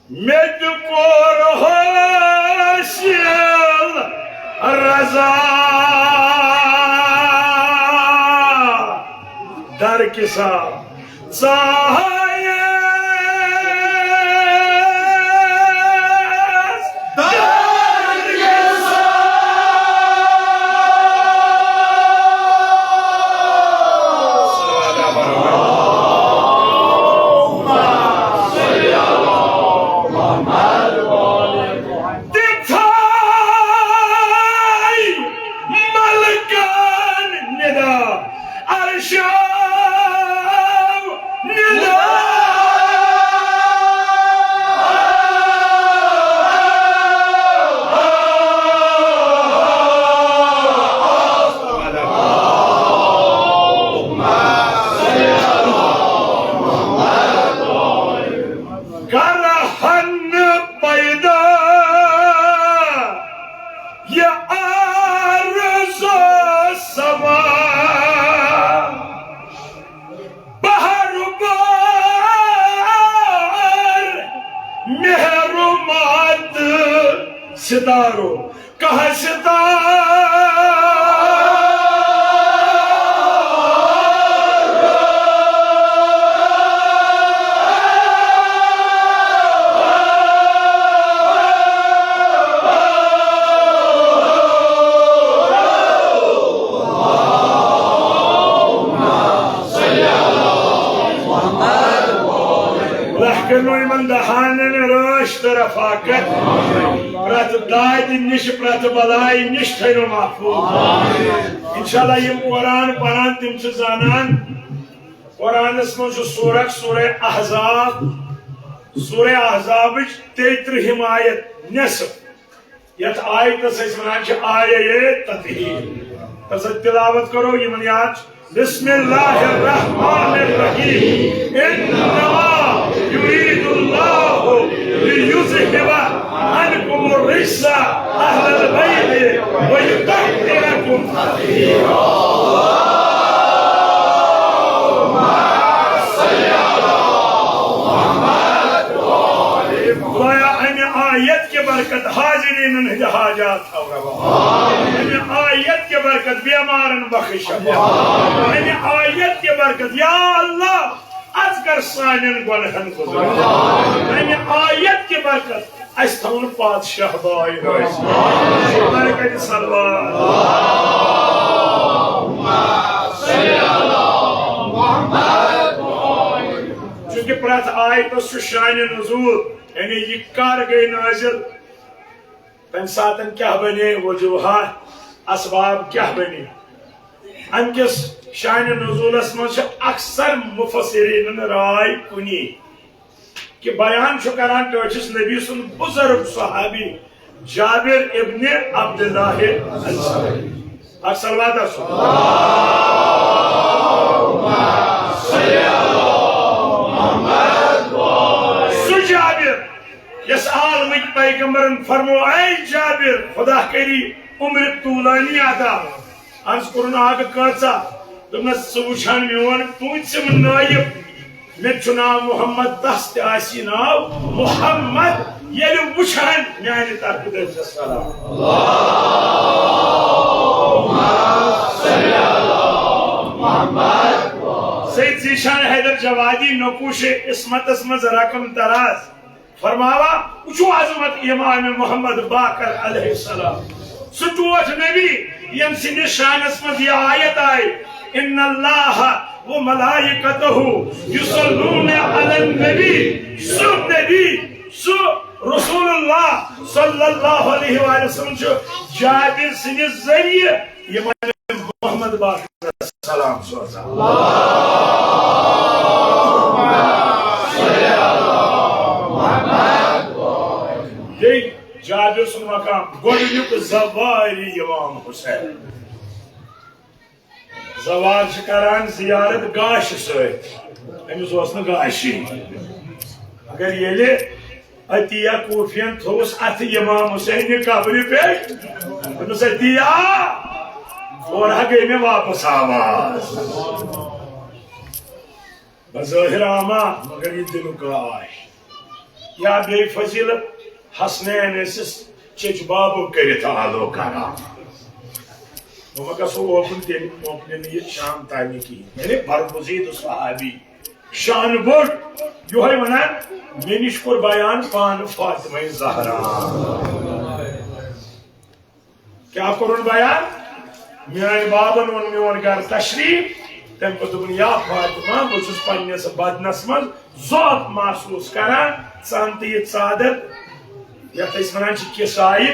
Med por hasil raza dar kisa sahayes dar kisa सितारों कहा रफाकत प्रत दाद निश प्रत बलाई निश थो महफूज इंशाल्लाह यम कुरान परान तिम जानान कुरानस मज सूरह सूरह अहज़ाब 33 आयत नसफ यथ आयतस वनान आये तत्हीर तस तिलावत करो यमन याद बिस्मिल्लाहिर्रहमानिर्रहीम इन्नमा युरीदुल्लाहु लियुज़हिबा अन्कुम अर्रिज्स अहलल बैत व युतहिरकुम तत्हीरा। आयत के बरकत हाजिरीन हाजात आयत के बरकत बेमारन बख्श आयत के बरकत या अल्लाह आज कर सानन गुनहन गुज़र आयत के बरकत अस थवन पातशाह बाई बरकत चूंकि प्रत आयत शान नुज़ूल यानी ये कर गई नाजिल तम सातन क्या बने वजूहात असबाब क्या बने अमकिस शान नुज़ूलस मज अक्सर मुफस्सिरीन राय कुनी कि बयान करान टचिस नबी सुन बुजुर्ग सहाबी जाबिर इब्न अब्दुल्लाह अंसारी अक्सर वादा सुन यस आलमिक पैगंबरन फरमो ऐ जाबिर खुदा करी उम्र तूलानी अता अर्ज कुरन आग कचा तुमने सुवछान मोन पूछम नायब मे नाव मोहम्मद तस आसी नाव मोहम्मद ये वुछान म्यानि तरफ सलाम अल्लाहुम्मा सल्ली अला मुहम्मद सैयद ज़ीशान हैदर जवादी नकुश इस्मतस मज रकम तराज फरमावा उचू आजमत इमाम मोहम्मद बाकर अलैहिस्सलाम सुटूट नबी यम सिंध शानस मज ये आयत आई इन्नल्लाह व मलाइकतहु युसल्लूना अलन नबी सु नबी सु रसूलुल्लाह सल्लल्लाहु अलैहि वसल्लम जो जाबिर सिंध जरिए इमाम मोहम्मद बाकर सलाम जाबिर सुन मकाम गोडनुक ज़वारी इमाम हुसैन ज़वार करान जियारत गाश सत अमिस न गाशी अगर ये अतिया कूफियन थोस अथ इमाम हुसैन कब्र पे अतिया और गई में वापस आवाज बज़ाहिर आमा मगर ये दिलुक आश या बे फजीलत हसनैन चच बाबू कर आलो करा वह गो ओपन तेल ओपन ये शाम तामी की यानी बरगुज़ीद सहाबी शान बोड यो है वनान मे निश कोर बयान पान फातिमा ज़हरा क्या करुन बयान मेरे बाबन वन मोन घर तशरीफ तम पे दोपन या फातिमा बहुत पन्नस बदनस मज ज़ौक़ महसूस करान सन तो ये चादर यथ वन किसाई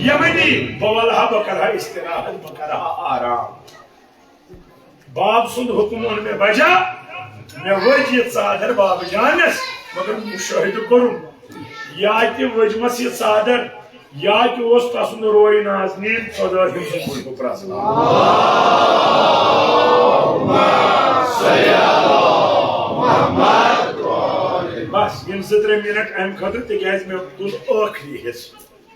यमनी बवलहा बह कर इस्तिराहत बह कर आराम बाब सुंद हुक्म ओन मे बजा मे वज ये चादर बाब जानस मगर मुशाहिद करुन या वजमस ये चादर या तसुंद रोय नाजनीन सदा हिम्स प्रसन्न बस यम 2-3 मिनट अम खतर तज मे तुल आखरी हिस्स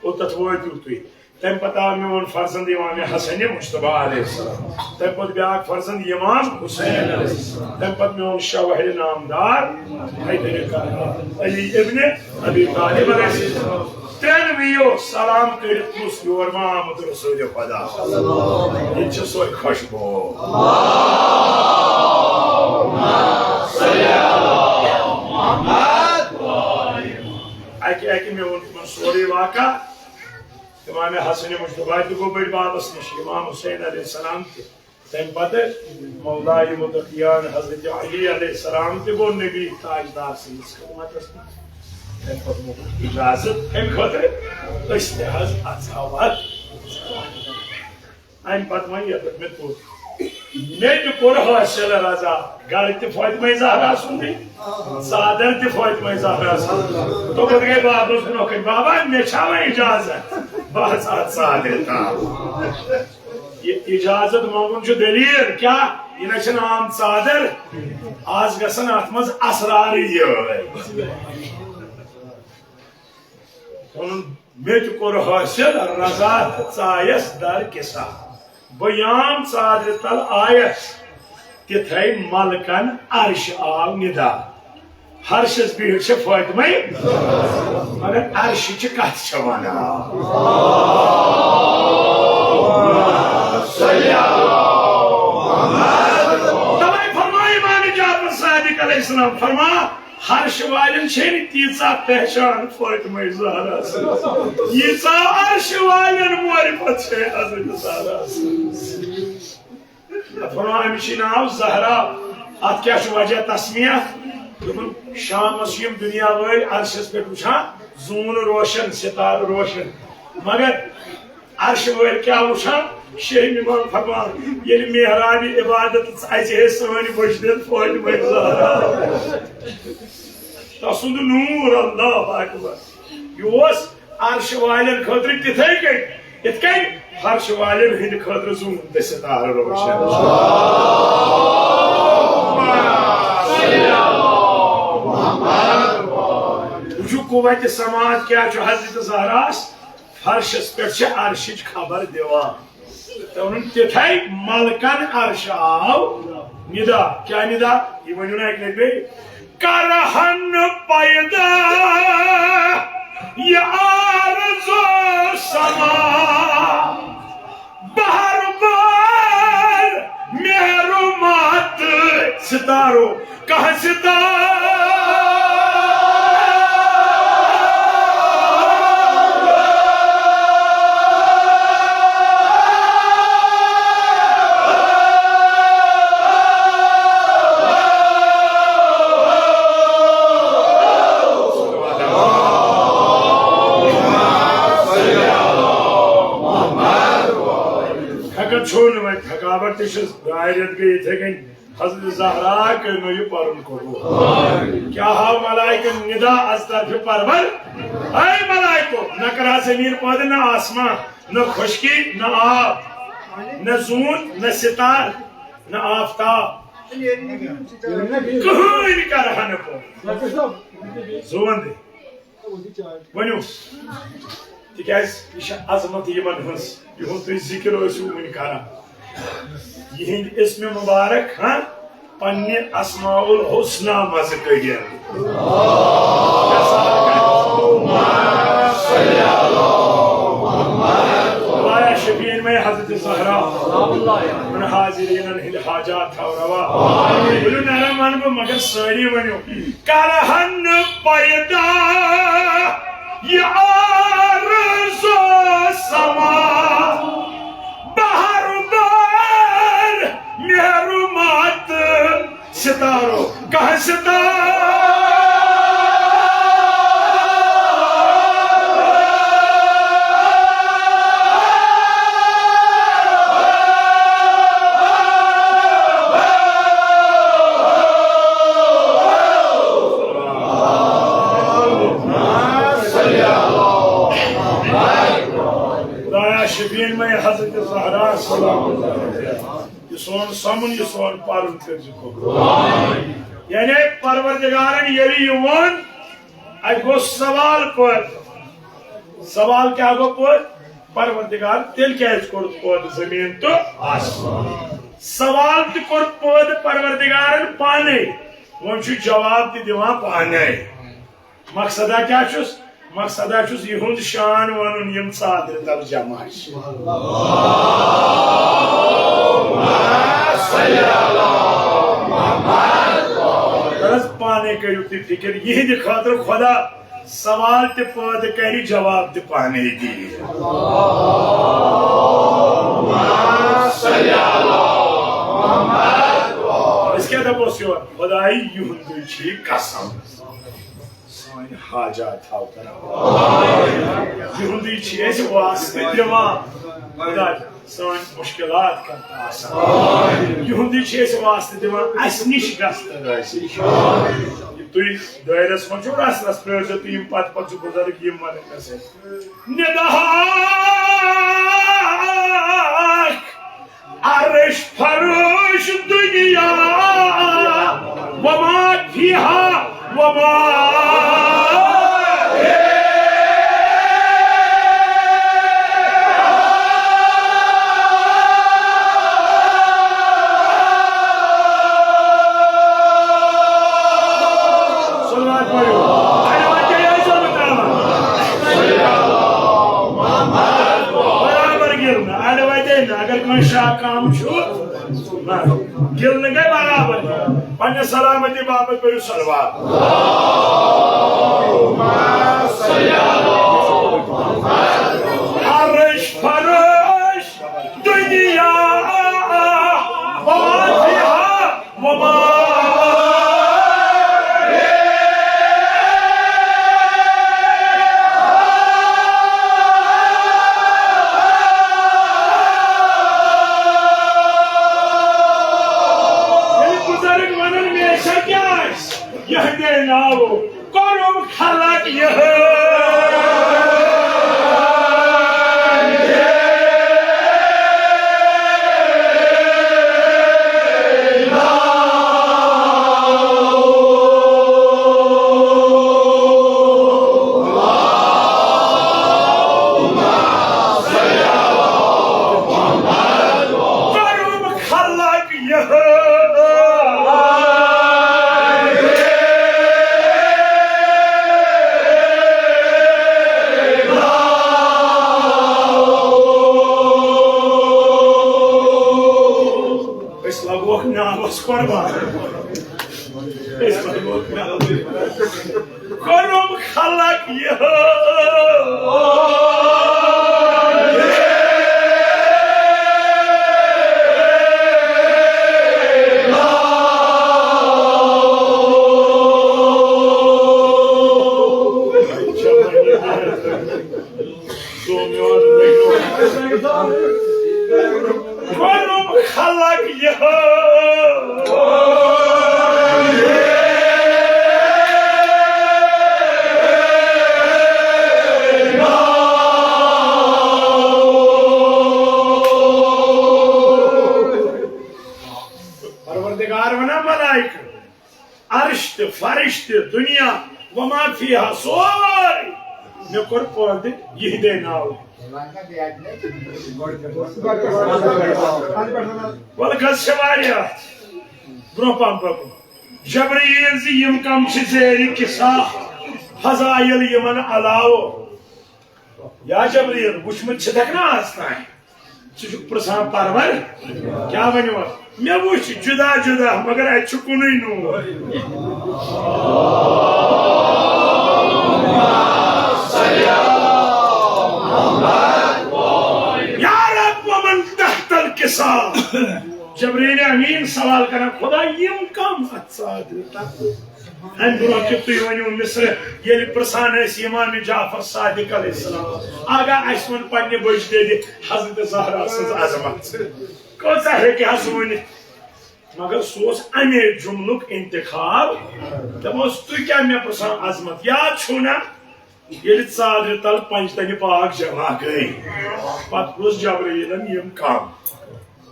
और तथ वोतु तुम तम पता मोन फर्जंद इमाम हसन मुश्तबा अलैहिस्सलाम तम पत ब्याक फर्जंद इमाम हुसैन अलैहिस्सलाम तम पत मोन शवाहिद नामदार हैदर अली इब्न अबी तालिब अलैहिस्सलाम त्रेन वियो सलाम कर योर मोहम्मद रसूल खुदा ये सोई खुशबू अके मे वो सोरे वाका इमाम हसन मुश्तबा गो बड़ बाबस नश इमाम हुसैन अलैहिस्सलाम तम पत मौला मुतकियान हजरत अली अलैहिस्सलाम गो नबी ताजदार सैयद खिदमतस इजाजत अम खतर अम पत वन ये मे तुर मे कोर हासिल रजा घर त फातिमा ज़हरा सुंदी चादर त फातिमा ज़हरा तो पत गए बाबस ब्रोह बाबा मे इजाजत बह चादर ये इजाजत मंगुन दलील क्या यह आम चादर आज गसन अत मज असरार मे कोर हासिल रजा चायस दर किसा बयाम चादर तल आयस तिथै मलकन अर्श आव निदा हर्षस भीड़ फातिमा मगर अर्श कत वन तवे फरमाए इमाम जाफर सादिक अलैहिस्सलाम फरमा हर्ष वालन तीसा पहचान फातिमा ज़हरा यीसा अर्श वालन मारिफत हजरत ज़हरा फरमाया अमिश नाव ज़हरा अत क्या वजह तस्मिया शामस दुनिया वल अर्शस पे वुचान जून रोशन सितार रोशन मगर अर्श वल क्या वुचान शेख इमाम फरमान ये मेहराब इबादत अचे सन बजदत फातिमा ज़हरा तसुंद नूर अल्लाह अकबर यह अर्श वालन खतर तिथे इत हर्ष वालन हंद खतर जून सितार रोशन कुव्वत समाज क्या हजरत ज़हरास फर्शस पे अर्शिच खबर दिवान तिथे मलकन अर्श आव निदा क्या निदा ये वन ना एक बे करहन पैदा ये आरज़ो समा बहर बार मेहरुमात सितारो कहा सितार थकावट गायरत गई थे हजरत ज़हरा के नो परम को क्या हाव मलाइकन निदा अस्तर परवर ऐ मलाइको न करा जमीन पद न आसमां न खुशकी न आब न जून न सितार न आफ्ताब कहीं कर हन को जोन दे वनु तिकाज अजमत यमन हंस यह तुम जिक्र वन कर यह इसम मुबारक हाँ पन्ने अस्माउल हुस्ना मज कड़ियन शफीन में हजरत ज़हरा उन हाजिरीन हिंद हाजात था रवा बोलो नारा मान को मगर सारी बनो करहन पैदा या रज़ो समा बहरदार मेहरुमात सितारो कह सितारो शफीन में हजरत ज़हरा सोन समन सोन पारुन कर यानी परवरदिगारन यरी युवन गो सवाल पर सवाल क्या गो पर परवरदिगार तेल क्या पद जमीन तो आसमान सवाल तो कोर पद परवरदिगारन पाने वो जवाब दिवान पाने मकसदा क्या मकसदा युंद शान वन यम सादर तब जमा पाने करू तुम फिक्र यह खातर खुदा सवाल ते पद कर जवाब ते पाने दी इसके दपोस खुदाई युंद कसम हाजात युंदी वास्ते दिवान खुदा सान मुश्किलात कर युंदी वास्ते दिवान अस निश तुम दायरस मन रस रस प्रो तुम पत बुजुर्ग यम अर्श फरोश दुनिया वमा फिहा वमा काम गिल गए बराबर पन्ने सलामती बाबत पर सलवार अर्श फरोश दुनिया फरिश्त दुनिया वमा फिहा सोर मे कोर पद यह दे नाव वल गस वारिया ब्रो पम पकु जबरील जी यम कम ज़ेरी किसा फजाइल यमन अलाव या जबरील वुचमुत छक ना आसना सह प्रसान परवर क्या वनो मे वुच जुदा जुदा मगर अत कुन नूर जबरील अमीन सवाल करा खुदा यम कम अम ब्रो कि तुम वनो मिस्र ये प्रसान इमाम जाफर सादिक अलैहिस्सलाम आगा अस वन पन्ने बच दे हजरत ज़हरा सज अजमत कौसा है कि वन मगर सह अमे जुमलुक इंतखाब दमोस तु क्या मे प्रसान अजमत याद छु ना ये साल तल पंचतन पाक जमा गई पे जबरीलन यम कम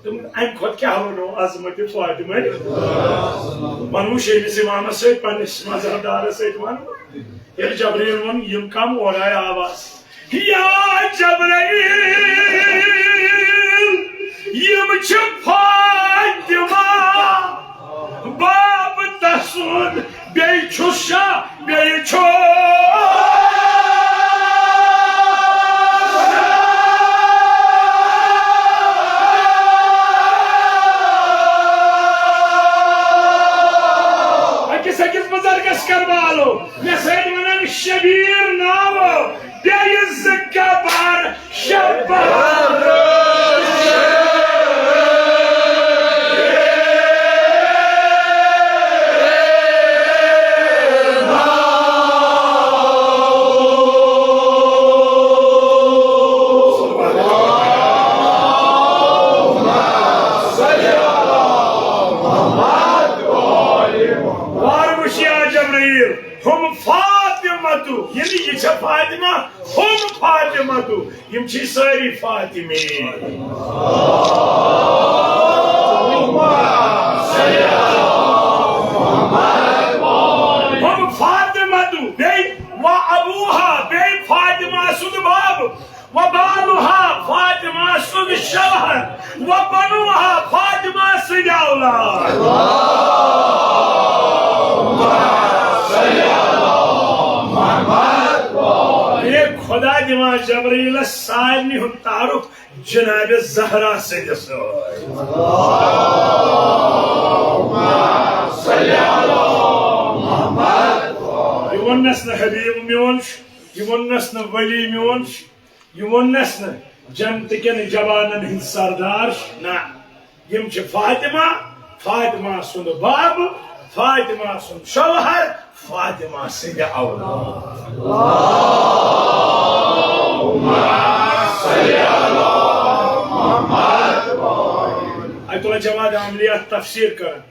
अम खुद क्या वो अजमत फातिमा वनु शेमिस इमाम सस मजहबदार वन ये जबरील वन यम कम और आय आवाज या जबरील यम फातिमा बाब तसुन बेछुशा बेछो करवालो मैं सैद वनन शबीर नाव बेइज कबर शबर फातिमा हम फातिमा तू यम छी सारी फातिमे हम फातिमा तू बे व अबूहा बे फातिमा सुद बाब व बालुहा फातिमा सुद शहर व बनुहा फातिमा सुद औलाद खुदा दिवा जबरील सारनी हुन तारुफ जनाब ज़हरा से न हबीब मोन वनस न वली मोन वनस न जन्नत के जवानन हिंद सरदार ना यम फातिमा फातिमा सुन बाब फातिमा सुन शौहर फातिमा से औलाद अतुल्ला जवाद आमलिया तफसीर कर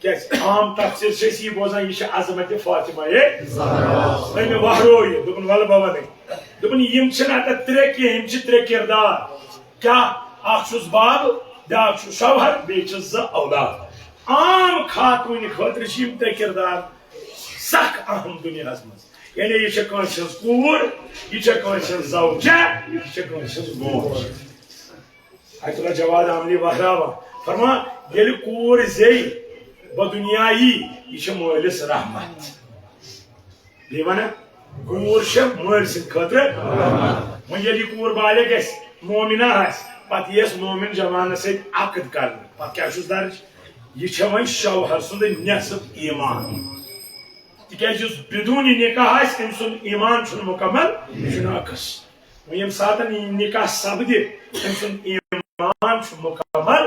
क्या आम तफसीर से ये बोझा ये अजमत फातिमा ये तमे वहरो ये दुपन वल बाबा ने दुपन यम छना त त्रे के यम छ त्रे किरदार क्या अखुस बाब दाख शौहर बेच ज औलाद आम खातून खतर यम त्रे किरदार सख अहम दुनिया मज यानी ये कूर ये जौजा ये मोज अतुल्ला जवाद आमली वहरावा फरमा ये कूर जे बदुनिया ये मोलिस रहमत ये वन कूर मोल सर वो ये कूर बाले ग मोमिना पे मोमिन जवान सकद कर क्या दर्ज ये वो शौहर सुंद नेसफ ईमान तिकाज बिदून निकाह अम सुन ईमान मुकम्मल नकस यम सात निकाह सपदि अम सुन ईमान मुकम्मल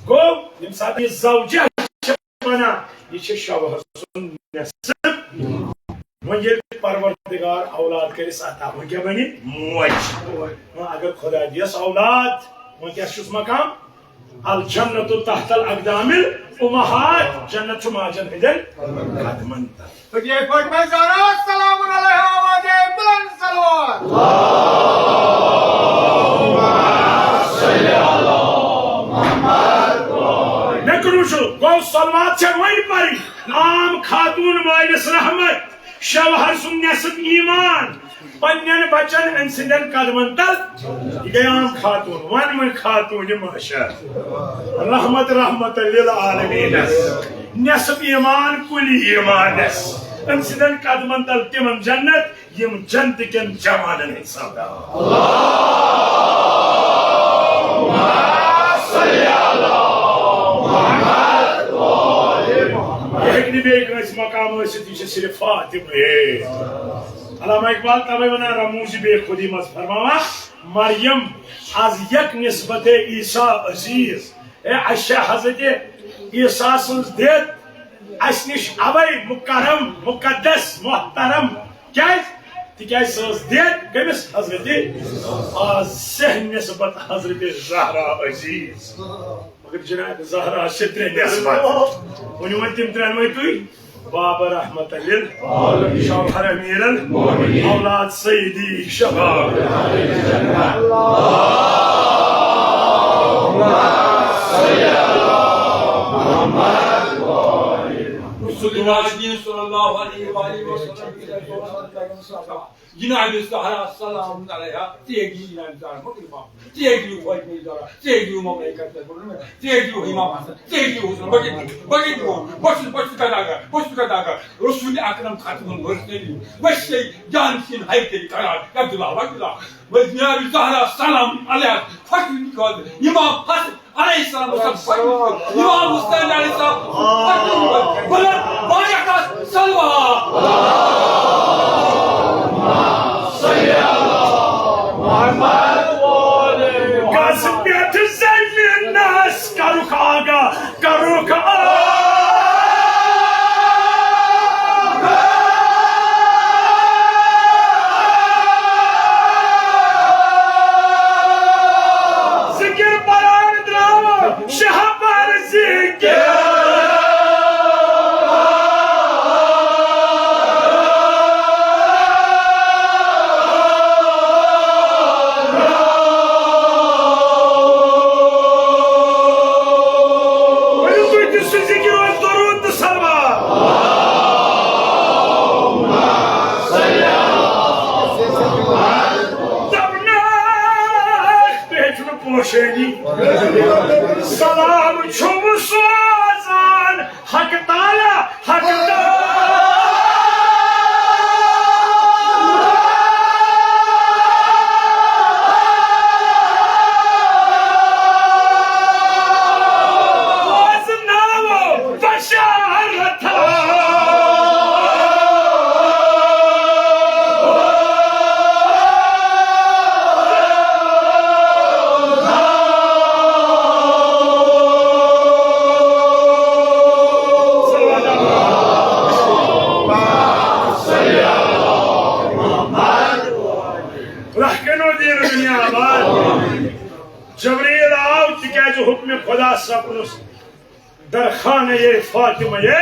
गो यम सात यह ज़ौजा बना यह शौहर सुन नेसफ वो ये परवरदिगार औलाद कर अता वो क्या बनी मोज अगर खुदा दियस औलाद वो क्या मकाम अल जन्नतु तहतल अक़दामिल उम्महात जन्नत माजन हिदल कदमन तो ये फरमा ज़हरा सलामुन अलैहा व दे बुलंद सलवात अल्लाहुम्मा सल्ली अला मुहम्मद नकरुशु गो सलवात छ वही परी आम खातून वालिस रहमत शौहर सुन नेसफ ईमान पन्नन बचन अन सिंदन कदमन तल गयाम खातून वन में खातून माशा रहमत रहमत लिल आलमीन नस्ब ईमान कुली ईमानस अन सिंदन कदमन तल तिमन जन्नत यम जन्नत केन जवानन हिसाब अल्लाहुम्मा सल्ली अला मुहम्मद व आले मुहम्मद एक निबे मकाम से सिर्फ फातिमा अल्लामा इकबाल तबे बना रमूज बे खुदी मस फरमावा मरियम आज यक निस्बत ईसा अजीज ए अच्छा हजरत ईसा सुन देत असनिश अवै मुकरम मुकद्दस मोहतरम क्या तिक्या सस देत कमिस हजरत सह निस्बत हजरत ज़हरा अजीज मगर जनाब ज़हरा शत्रे निस्बत वनि वन तिम त्रन मै तुई बाबा रहमत लिल शौहर अमीरल औलाद सईदी शबाब Jinabi Sahara Salam Alaya, take you and take you white Mizara, take you Mamaka, take you Himama, take you Bucket one, what's the Kadaga, Rosuli Akram Katum, West State, Johnson, Haiti, Kara, Abdullah, with Nabi Sahara Salam Alaya, fucking God, Imam Hassan. Alayhi salam was Imam Hussain alayhi salam Bayakat Salwa Allahumma salli ala Muhammad wa ali Qasmiyat Zayn nas Karukaga Salam çubu sozan Hak Teala Hak सपनुस दरखाने ये फातिमा ये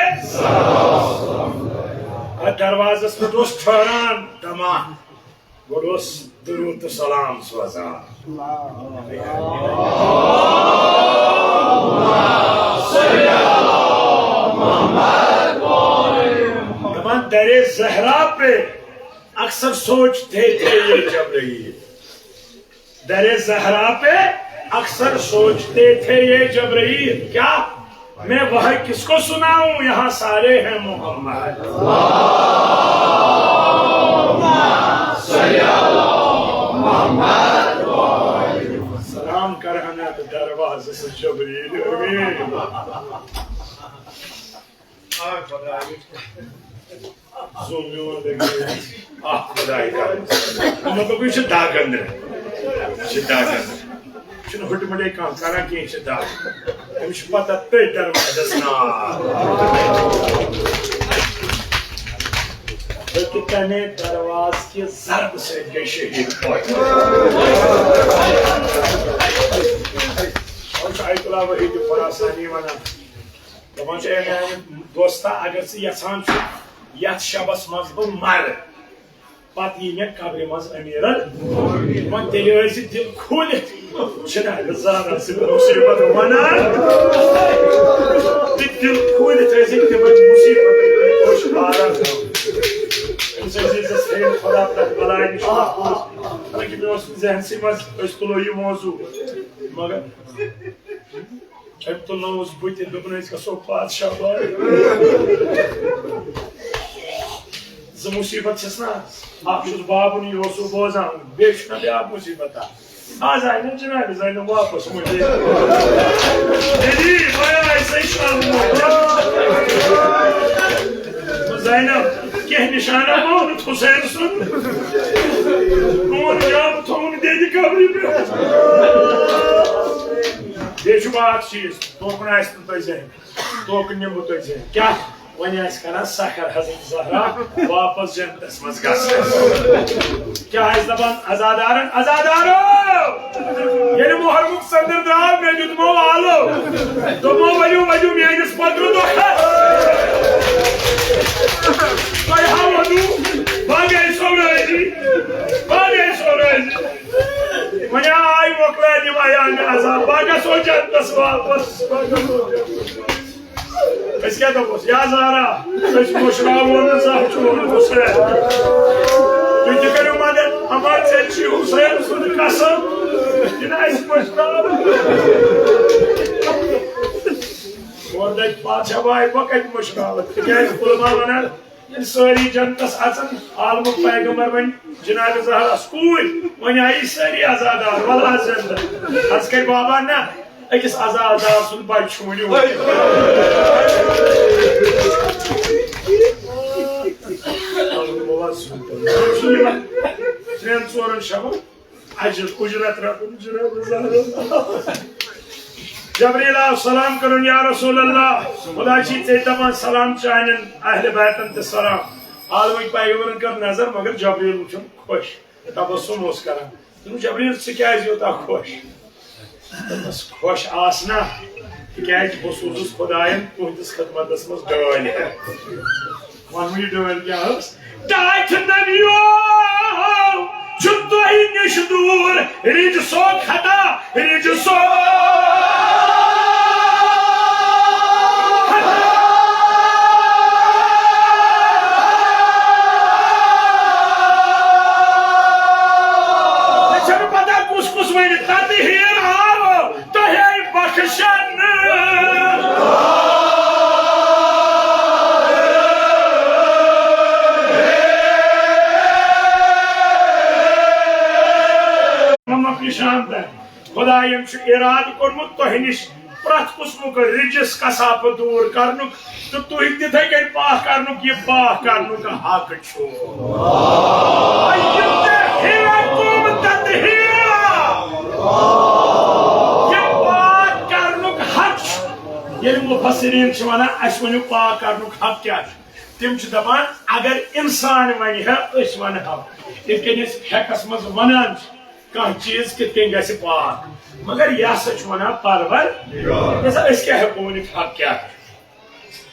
दरवाज़स पे दोस्त ठहरान दमा गोरोस दुरूद सलाम सोजा दमा दरे ज़हरा पे अक्सर सोचते थे ये जब रही दरे ज़हरा पे अक्सर सोचते थे ये जबरील क्या मैं वह किसको सुनाऊं यहाँ सारे हैं मोहम्मद सलाम कर हमें तो दरवाजे से जबरील मतलब कुछ दागंद Şunu hırtımı kan karan ki işte daha. Hem şu patat peter madasna. Belki tane darvaz ki zarb se geçişi koy. और शायद वही जो फरासानी वाला दपान दोस्ता अगर से यसान यथ शबस मजबूर मर पत यी मे कब्र मज अमीरल वन तेल दिल खोलित ज़हरा मुसीबत वनान दिल खोलित मुसीबत खुश खुदा खुदा निश हालांकि मे जहनसी मज तुलो यह मौजू मगर तुलना बुत दोपन गो बादशाह ज मुसीबत ना बाबुन यह बोजान बे ब्या मुसीबत आज आए ना जनाब जैनब वापस मुझे जैनब कह निशाना मोन हुसैन सुन जाम थोन दे कबरी पे बात चीज तोकन तोकन निमु तुम क्या वन कर सखर हजरत ज़हरा वापस जन्नतस मज क्या दपान अजादारन अजादारो ये मुहर्रम सदर द्राव मे दुदमो आलो दोमो वजू वजू मेनिस पदरु दोखस भाई हां वदू बागे सोराजी मने आई मोकला नि आया ने अजाब बागा सो जन्नतस वापस Es क्या तो बस या ज़हरा इस मुशरावन साहब छोड़ हुसैन तू करो मदद हमारे से छी हुसैन सुन कसम जिना इस मुशराव और देख पाछा भाई वक्त मुशराव क्या इस पुलमा बना इन सारी जनतस असन आलम पैगंबर बन जनाब ज़हरा स्कूल वन आई सारी आजादार वला जिंदा आज के बाबा ना अकिस आजादार सुन बच छूनियो Trend sorun şaba acil ücret rakun Cebrail salam करन या रसूल अल्लाह खुदा की तेतमान सलाम चाहन अहले बैतन ते सलाम आलम पैगंबरन कर नजर मगर जबरील उठम खुश तबस्सुम ओस करन तुम जबरील से क्या होता खुश बस खुश आसना क्या बसूस खुदायन तुहदिस खदमतस मज डल है वन डल क्या Daait naniyo, chuto hi nishdur, rijso khada, rijso Char pada kus mein tati hier aavo, to hai bakhshan शांत है खुदायम इराद कोर्मुत तोह निश प्रत कुस्मुक रिजिस कसाप दूर करनुक तो तुह तिथे कन पाक करनुक ये पाक करनुक हक छो अय्युतहिरकुम ततहीरा ये पाक करनुक हक ये मुफस्सिरीन छ वना अश्वनु पाक करनुक हक क्या तिम छ दपान अगर इंसान वनि है अस वन हक इकनिस हेकस मज वनान कह चीज कितन गस पाक मगर यह सच वना परवर क्या हेको वन हक क्या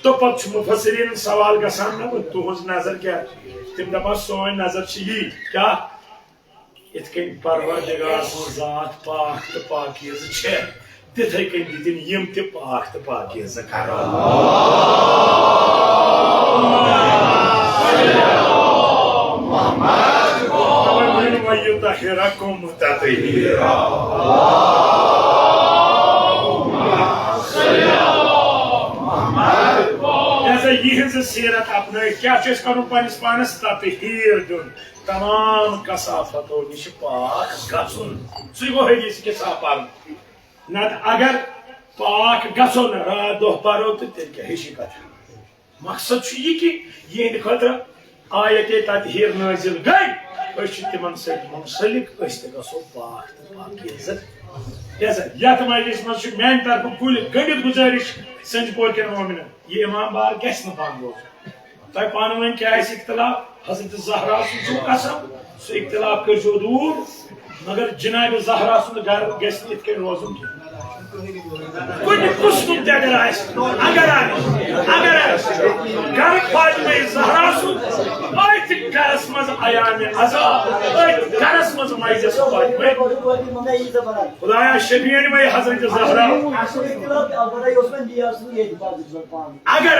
तो पत मुफस्सिरीन सवाल गसान ना तुहज नजर क्या तिम दपा सोन नजर यी क्या इतकन परवरदिगार जात पाक तो पाकीज़ छे तिथे कन दिन यम ते पाक तो पाकीज़ करो ويطهركم تطهيرا जैसे यह सीरत अपने क्या करूँ पानिस पानस ततहीर दुन तमाम कसाफतो निश पाक गसुन गो हदीस के सापार न अगर पाक गसुन रात दो परो तो तेल क्या हिशी कथ मकसद यह कि यह खतर आयत ततहीर नाजिल गई तिमन मुंसलिक गो पाक तो पाकीज़ यथ मजलिस मज मान तरफ कुल गंडित गुजारिश संज पोर के मोमिन ये इमाम बार गस न पान रोज तय पान वन क्या इख्तिलाफ हजरत ज़हरा सु कसम सो इख्तिलाफ कर दूर मगर जनाब ज़हरा सु घर गस इत के रोजुन कुछ कुछ अगर घर फातिमा ज़हरा सु घर मज आयाम अज़ाब करस मज माइजस फातिमा खुदाया शफीन में हजरत ज़हरा अगर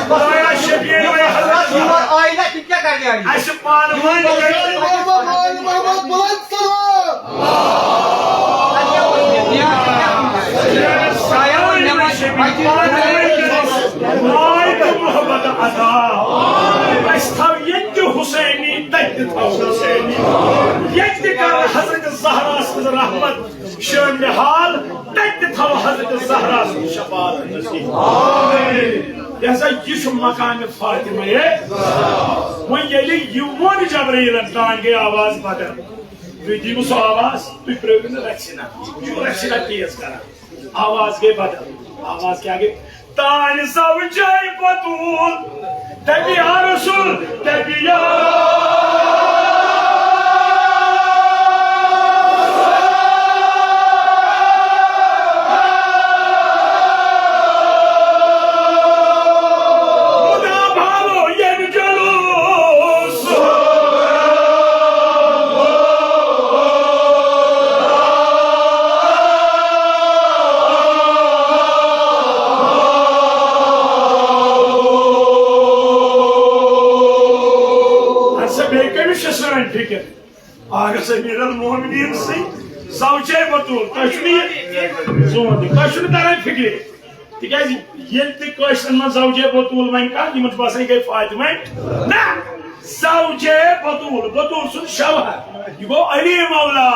खुदाया शफीन में हजरत आइला क्या करने आई अशपान मोहब्बत अदा हुसैनी हुसैनी हजरत ज़हरा रहमत शान हाल हजरत ज़हरा शफाअत नसीब लिहाजा यह मकान फातिमा वो योन जबरील तान गई आवाज बदल तुम दिव सो आवाज तुम प्रवीण रक्षिना रक्षिना तेज कर आवाज गई बदल आवाज क्या गई तान ज़ौजाए बतूल तबी या रसूल तबी या आगे अमीर मोमिनीन से ज़ौजे बतूल जोन तरह फिक्र तिकाज ज़ौजे बतूल वन कह बसान गई फातिमा ना ज़ौजे बतूल बतूल सुन शवहर यह गो अली मौला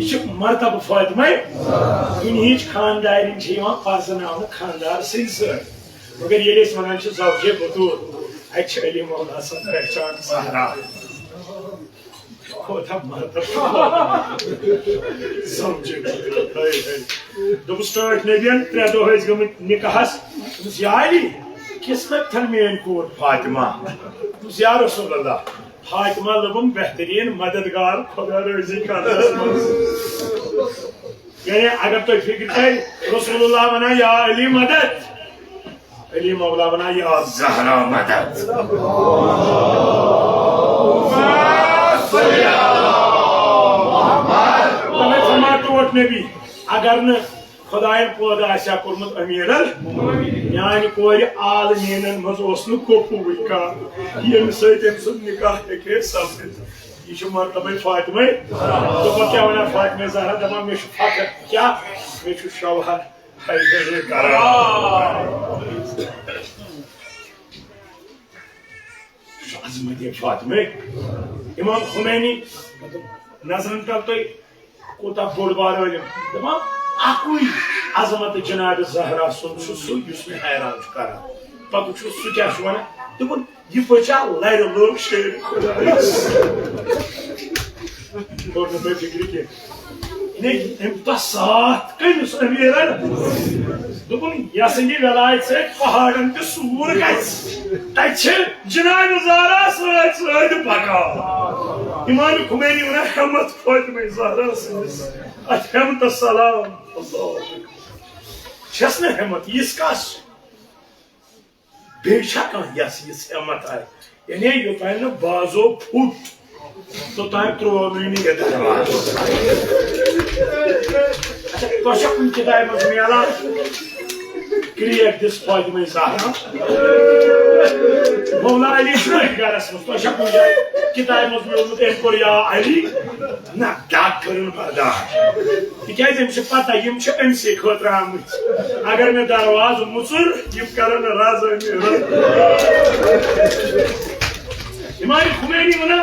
यह मरतब फातिमा दुनिया खानदारी पर्जन खानदार सर मगर ये वन ज़ौजे बतूल अत अली मौला सन पहचान ज़हरा नबियन 3 दह गमत निकाहस अली किस्मत थन मेन कोर फातिमा या रसूल अल्लाह फातिमा लबुम बेहतरीन मददगार खुदा रजी यानी अगर तो फिक्र है रसूलुल्लाह वना या अली मदद अली मौला वना या ज़हरा मदद नबी अगर न खुदायन पौध आशा कोर्मुत अमीरल यानी कोर आलमीन मज कपूल यम सम निकाह हे सपद यह मरतब फातिमा दोप क्या वन फातिमा ज़हरा दपान मे फख्र क्या मे शवहर अजमत फातिमा इमाम खुमैनी नजरन तल तुम कोता बोड़ बार दपान अकुई अजमत जनाब ज़हरा सुन मे हैरान कर पत सह क्या वन दोपन यह पचा लर लोग शेर कोर न फिक्र कह साथ कमिस अमीर दोपन यह सी वलायत से पहाड़न तो सूर जनाब ज़हरा सद पकान इमाम खुमैनी वन हमत फातिमा ज़हरा हमत सलाम छस न हमत यस कस बेशा यस हमत आय यानी योतान न बाजो फुट तोतान त्रो अच्छा कुन किताब मज मिलान क्रिएट दिस फातिमा ज़हरा मौला अली गरस मज कुन जाए किताब मज मिलमुत कोर या अली ना क्या करन बर्दाश्त तिकाज पता अमसे खुद आमुत अगर मे दरवाज मुचुर करन राज इमाम खुमैनी वना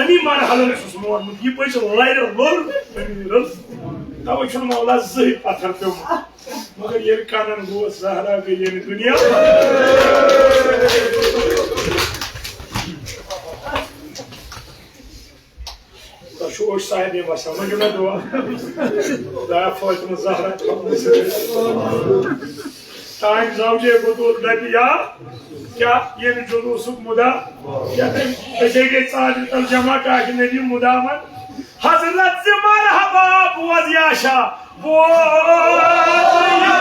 अमी मरहलन मोनमुत यह पे लर लोर अमीरल तवे मौला जह पत्थर प्योमुत मगर ये कनन गो ज़हरा गई ये दुनिया शोश साहिब वसा मंजू ना दुआ खुदा फातिमा ज़हरा तान ज़ौजे बतूल दबिया क्या ये जुलूस मुदा क्या गई साजिद जमा का नबी मुदामन हजरत से मरहबा बुआजियाशा बुआजिया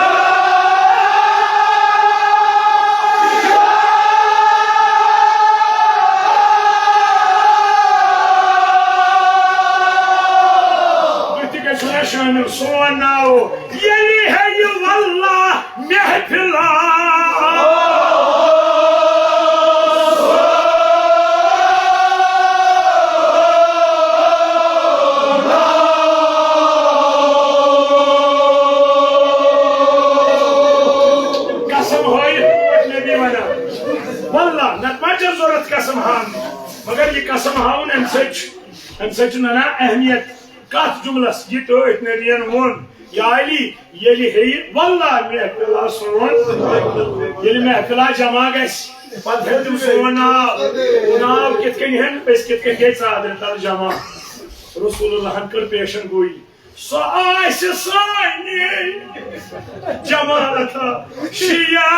कसम हान मगर ये कसम हाउन ना अहमियत कत जुमलस ये तो नबियन वोन या अली ये हे वल्लाह महफिला सोन ये महफिला जमा गस पत तुम सोन नाव कित कन हन बस कित कन गई सादर तल जमा रसूलुल्लाह कर पेशन गोई सो आइस सानी जमात शिया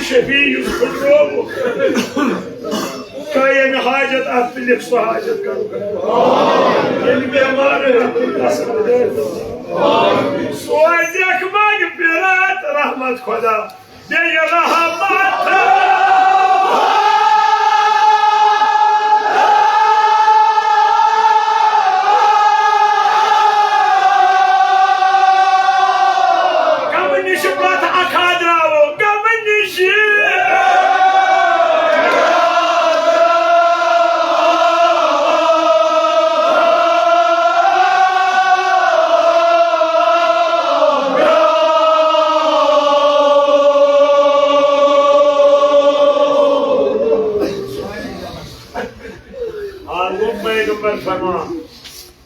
शफी कायम हाजत अफ्लिक सो हाजत करूँगा रहमत खुदा दे रहमत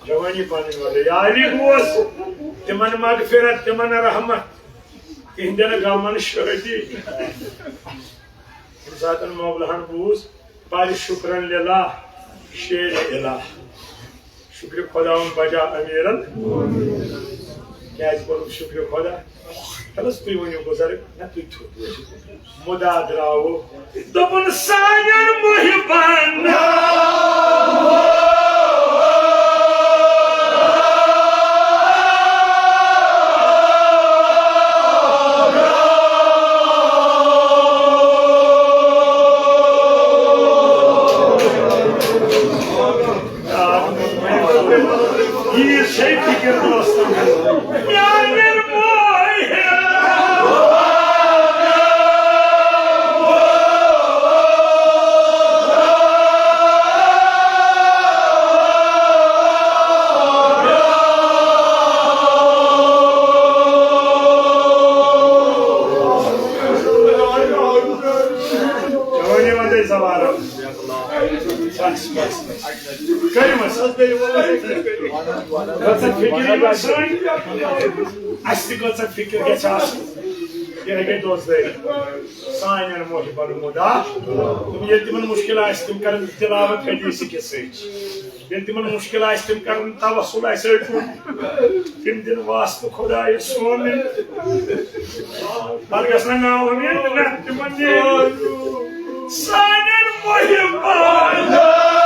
जवानी पाने वाले यारी गोस तिमन मगफिरत तिमन रहमत तिहंदन गमन शहदी सातन मौलान बूस पाल शुक्रन लिल्लाह शेर इलाह शुक्र खुदावन बजा अमीरन क्या शुक्र खुदा तलस तुम वो बुजुर्ग न तु मुदा द्राव दोपन सायन मुहिबन फिक्र गई दोस्त सान मोहिबन मुदा तुम ये तिमन मुश्किल तुम कर तिलावत हदीस के ये तिमन मुश्किल तुम कर तवस्सुल तिम दिन वास्त खुदा सोन बरगसना नाव तिमन सान मोहिबन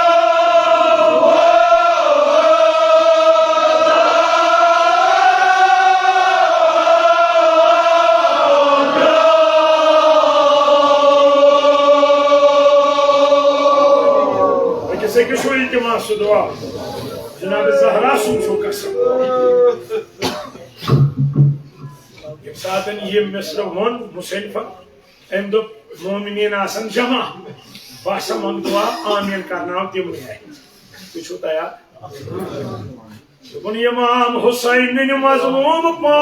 दुआ जनाब ज़हरा सूचो कसम सातन ये मिस्र वन मुसैनफा एम दो मोमिनीन आसन जमा बासा मंग दुआ आमीन करना तिम है कुछ होता है सुबह इमाम हुसैन ने मज़लूम पा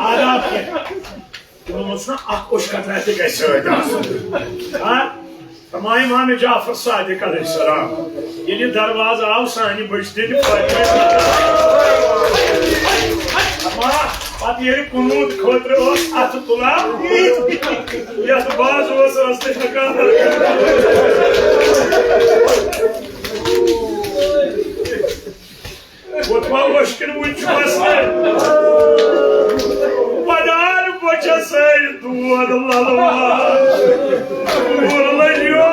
आदाब के तुम मुझना आकोश करना है कैसे हो जाए हाँ फरमाए इमाम जाफर सादिक अलैहिस्सलाम ये दरवाज आव सानी बचते पत ये कुनूत खोत्र अथ तुला यथ बाज वोतवा वश्किन वुचुस पदान बचा सर दूर ललियो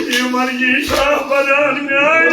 ये मर्जी शाह पदान में आए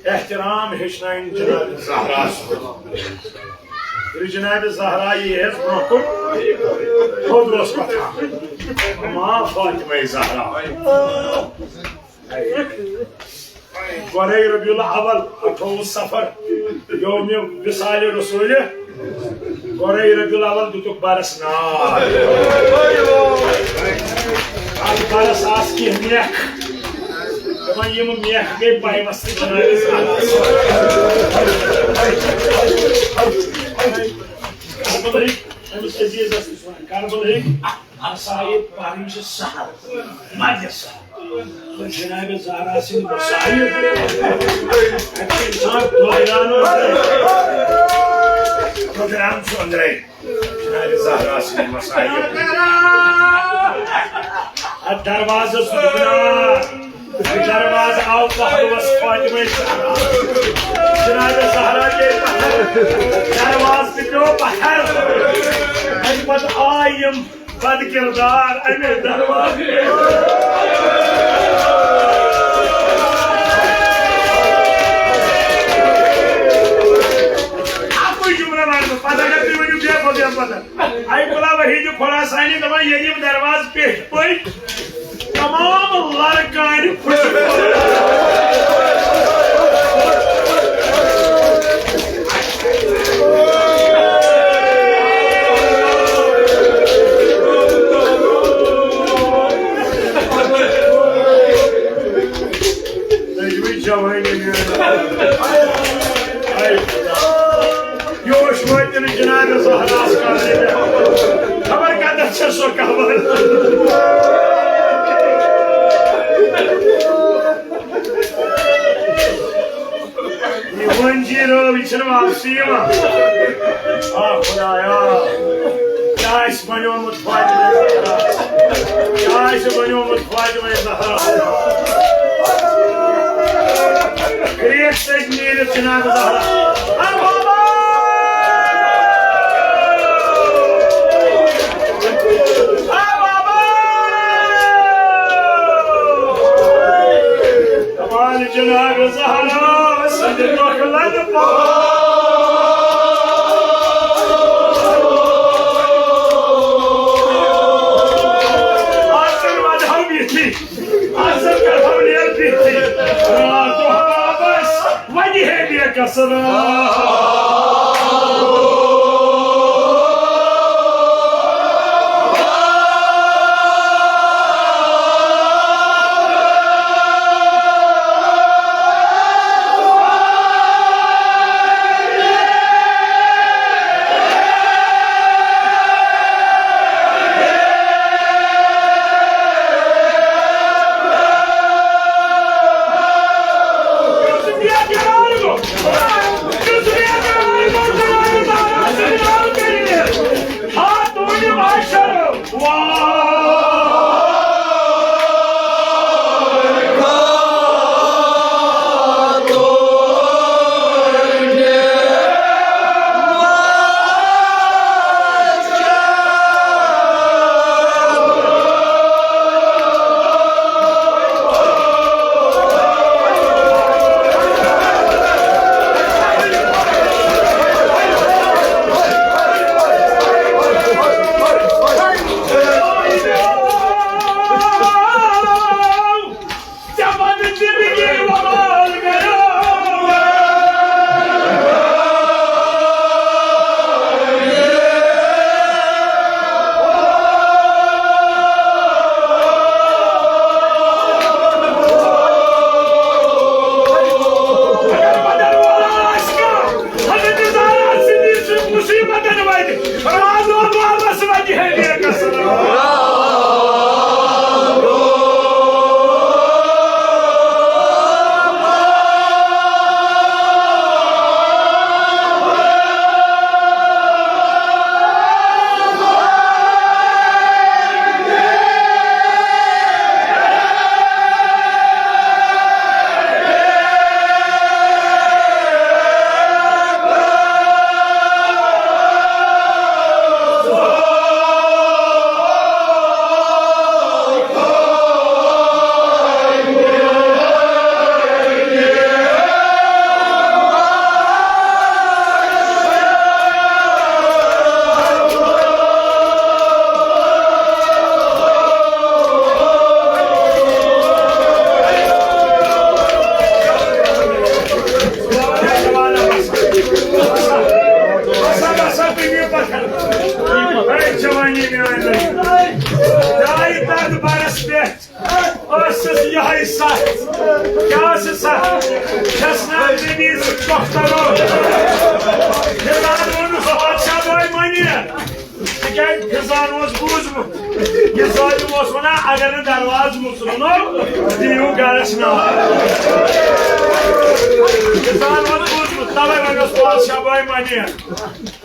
एहतराम हेचनाइन जनाब ज़हरा जनाब ज़हरा ये खुद रोस पता माँ फातिमा ज़हरा गोरे रबीउल अव्वल 28 सफर यौम विसाल रसूल गोरे रबीउल अव्वल दुतुक बरस नार आज बरस आस की मेख ये मेख गई पाई मस्ती जनाब ज़हरा से प्रोग्राम सुन रहे जनाब ज़हरा से दरवाजा दरवाजा आओ पहलवस फातिमा जनाब ज़हरा के दरवाज पिटो पहर पत आयम बद किरदार अमे दरवाजे पता आई बोला वही जो खुलासानी दमा ये दरवाज पे तमाम लड़कान Yoş vaydini cenab-ı Zahra askarıyla Haber kadar sokak var Yıvıncıyla biçinim hapsiyim Ah Khudaya Ya iş bani umut faydime Zahra Ya iş bani umut faydime Zahra Kriyet secniyle cenab-ı Zahra Cenab-ı Zahra seni bakıladı Asır madham yeti Asır kadam niyel bitti Râtu havabas Vadihe diye kasına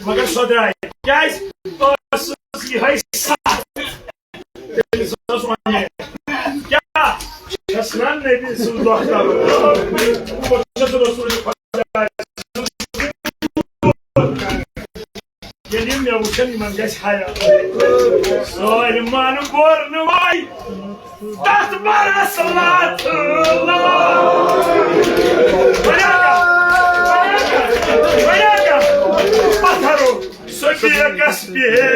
Mगर सोद्राय guys os यही साथ सोच माने क्या शस्त्रन ने भी सुलझा वो चतुर सुलझ Gelim ya uçan imam geç hayal. Soymanın bornu vay. Taht bana salatullah. Bayaka. Pataru. Söküye kas. Gaspie.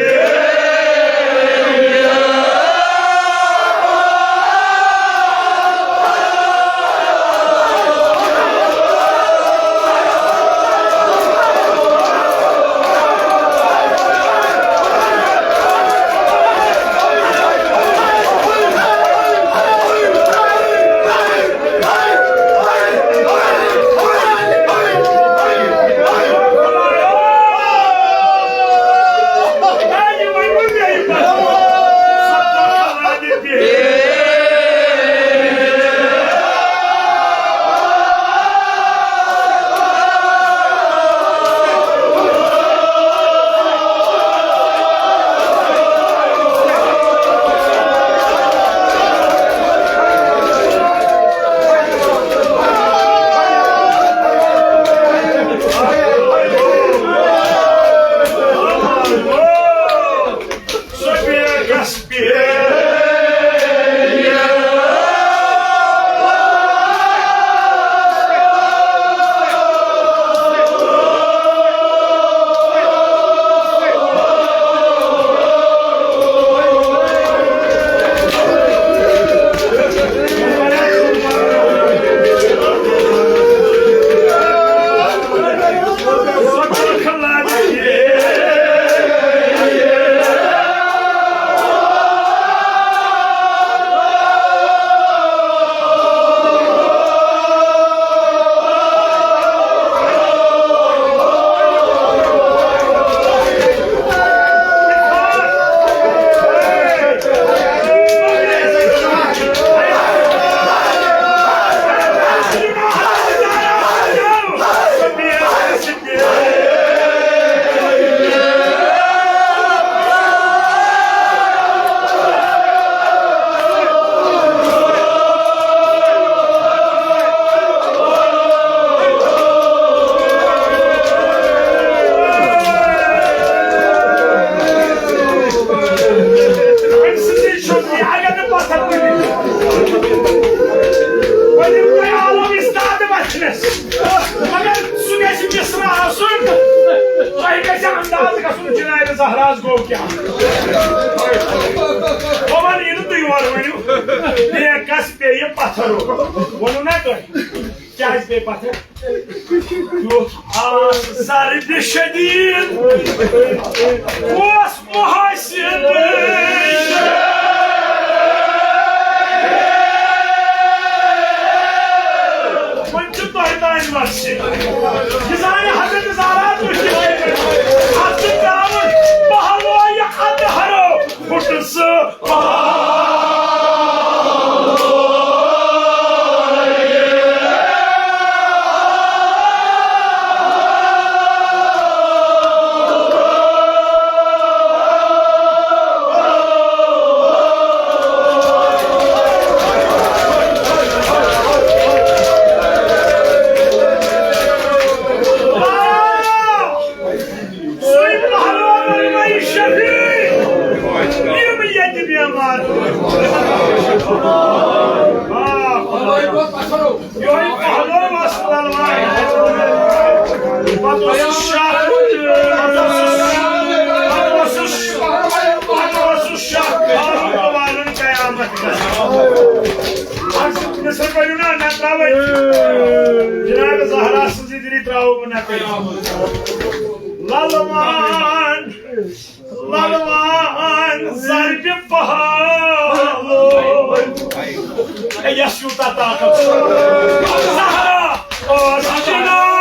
Zahraz go kya? Oman yinu duyuyor menu. Diye Gaspie ye patharo. Onu ne koy? Gaspie pathar. Yok. Zarbi şedid. Kos muhasib. Mançut bahidayın varşı. Gizani Hazreti Zahra düştü. Hazreti Davud bahalığa yakadı haro. Kurtusu Cenab-ı Zahra sizi diri travu bırakıyor. Lalman, lalman, zarbi pahalı. Yaşuta takıp. Zahra, o sajina.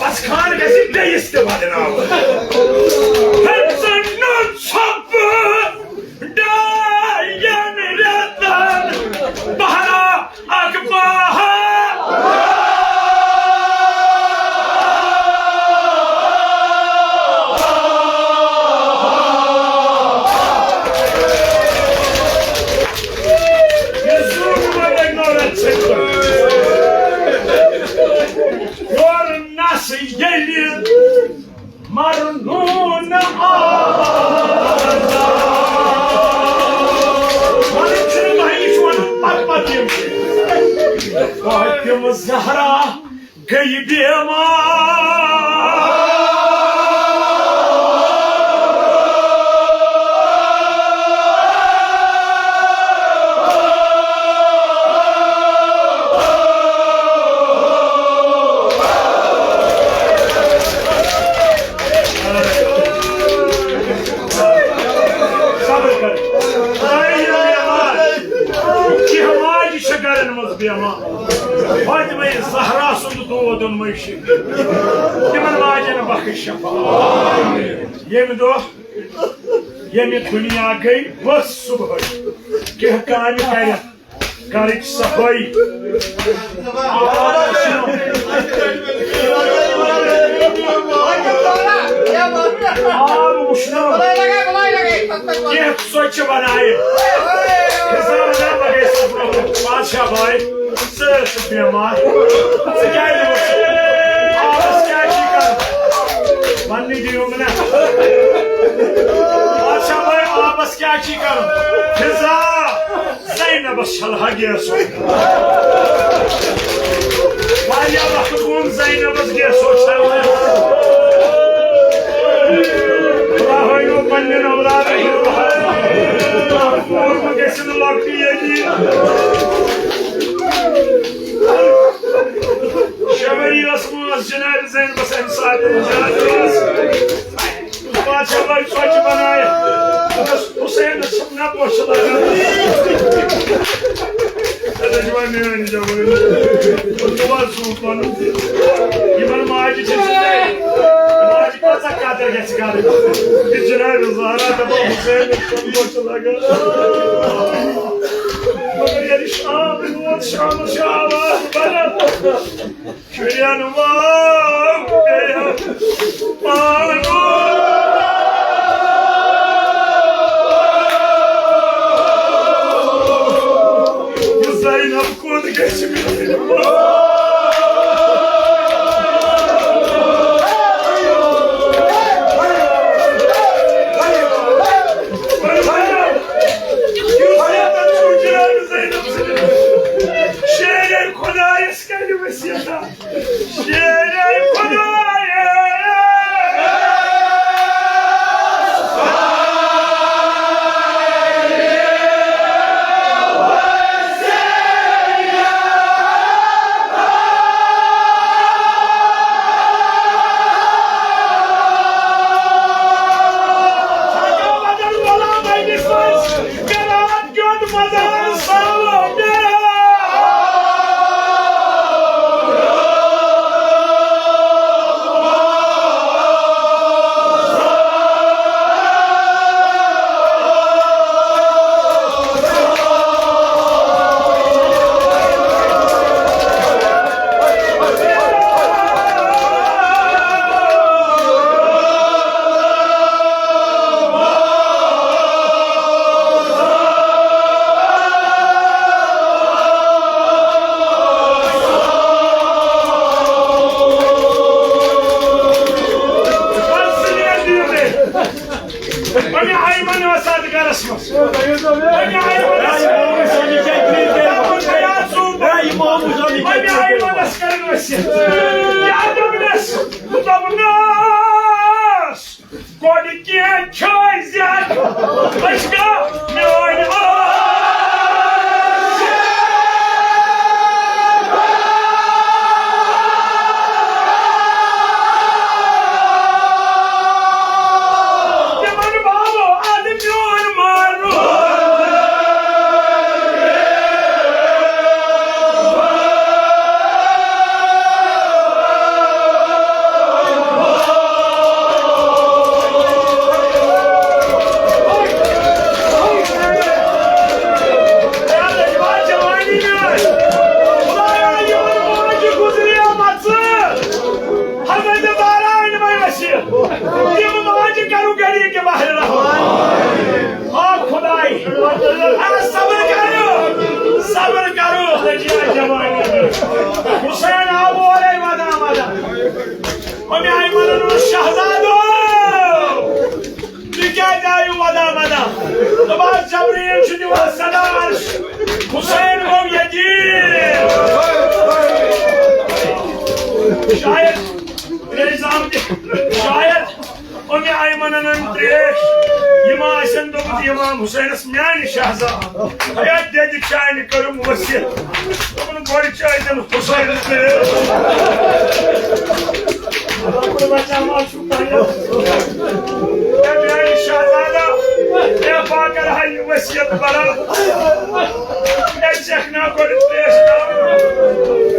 Bas kan gesi ne istemedin abi? Hepsinin çapı dayan reden bahara akbaha. Yüzüm bana ignorat çekti. Fatıma Zahra gayb eman. Fatıma Zahra sundu doğdun mu işi? Kimin vacına bakış yapalım? Yemin o, yemin dünya gay, bas subay. Ki hakkani kaya, karik sabay. Abi uçna. Ki soçu banayı. Kızlarına bakıyorsun bro. Başa bay. Sırası bir ama. Geldi bu. Ağız gerçekten. Ben ne diyorum ne? Başa bay ağız gerçekten. Kıza. Zeynep aşağıya gelsin. Vay ya bakın Zeynep gelsin. Allah yok benden avladı. Formu kesin laktı yedi. Şeveri asmaz cenayet Zeynep sen saatini cenayet. Başalar saçı bana. Hüseyin ne boşalar. Hadi ben ne oynayacağım bunu? Bu var sultanım. İmanım ağacı çeşitli. Ağacı kaçak kadar geçik abi. Bir cenayet Zahra da bu Hüseyin ne boşalar. Bakın yeri şahı, bu şahı şahı. Bana. Külyanım var. Zeynep kurdu geçmiyor. Şehre kolay eskerli vesiyata. Şehre kolay. Hüseyin abi oraya madamada. Hami aymanın şahzadu. Dükkanayı madamada. Tabak Cabri'nin çünkü var sana var. Hüseyin o yedi. शायद निजाम शायद उन्हें आयमन त्रेश यमा आसन दोबत इमाम हुसैनस म्यान शहजाद हयात दे चाय करूम वसीयत दोबन गोड़ चाय दिन हुसैन बच्चा माशू म्यान शहजादा ए पाकर है वसीयत बरल ए चखना गोड़ त्रेश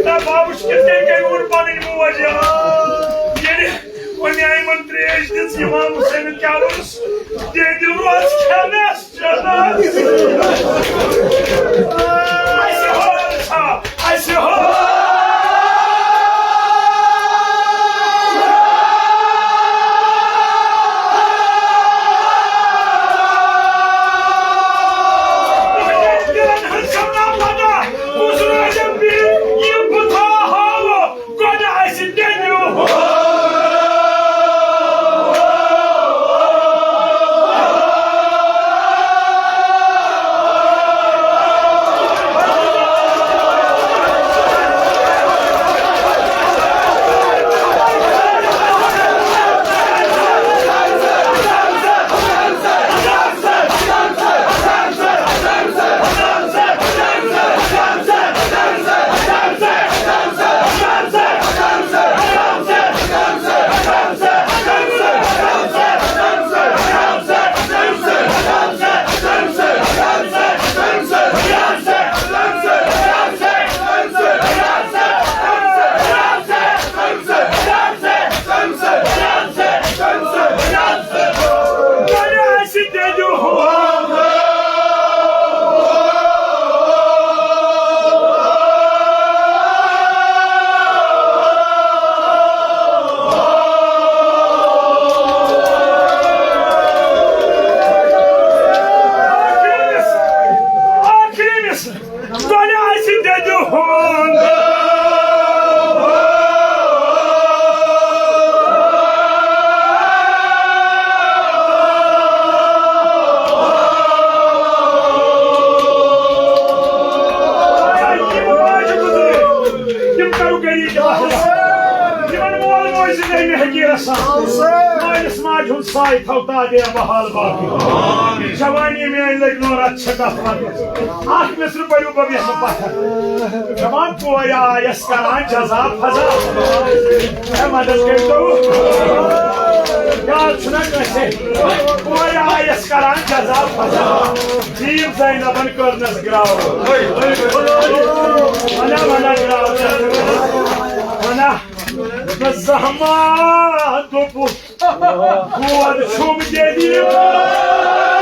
ना बाबूश कितने के उन पानी मुवजा When I am trees, this Imam Hussein Kalus, they do what's canas, I say, जवानी में लग नोर अच्छा का आख में सिर्फ पड़ू बबी हम पत्थर जवान को या यस्करान जजा फजा मैं मदद कर दो यार सुना कैसे को या यस्करान जजा फजा जीव ज़ैनबन करनस ग्राव मना मना ग्राव मना Zahma topu, bu ad şum geliyor.